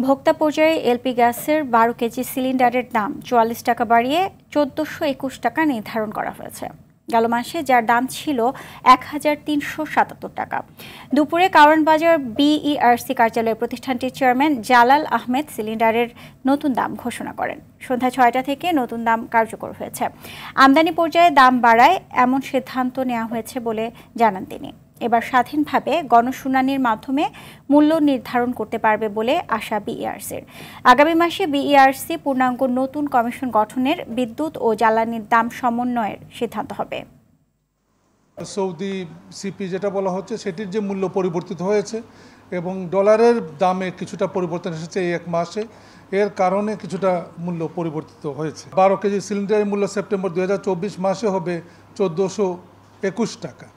ভোক্তা পর্যায়ে এলপি গ্যাসের ১২ কেজি সিলিন্ডারের দাম ৪৪ টাকা বাড়িয়ে ১৪২১ টাকা নির্ধারণ করা হয়েছে। গেল মাসে যার দাম ছিল ১,৩৭৭ টাকা। দুপুরে কারওয়ান বাজার বিইআরসি কার্যালয়ে প্রতিষ্ঠানটির চেয়ারম্যান জালাল আহমেদ সিলিন্ডারের নতুন দাম ঘোষণা করেন। সন্ধ্যা ৬টা থেকে নতুন দাম কার্যকর হয়েছে। আমদানি পর্যায়ে দাম বাড়ায় এমন সিদ্ধান্ত নেওয়া হয়েছে বলে জানান তিনি। এবার স্বাধীনভাবে গণশুনানির মাধ্যমে মূল্য নির্ধারণ করতে পারবে বলে আশা বিইআরসির। আগামী মাসে বিইআরসি পূর্ণাঙ্গ নতুন কমিশন গঠনের বিদ্যুৎ ও জ্বালানির দাম সমন্বয়ের সিদ্ধান্ত হবে। সৌদি সিপি যেটা বলা হচ্ছে সেটির যে মূল্য পরিবর্তিত হয়েছে এবং ডলারের দামে কিছুটা পরিবর্তন এসেছে এই এক মাসে, এর কারণে কিছুটা মূল্য পরিবর্তিত হয়েছে। ১২ কেজি সিলিন্ডারের মূল্য সেপ্টেম্বর ২০২৪ মাসে হবে ১৪২১ টাকা।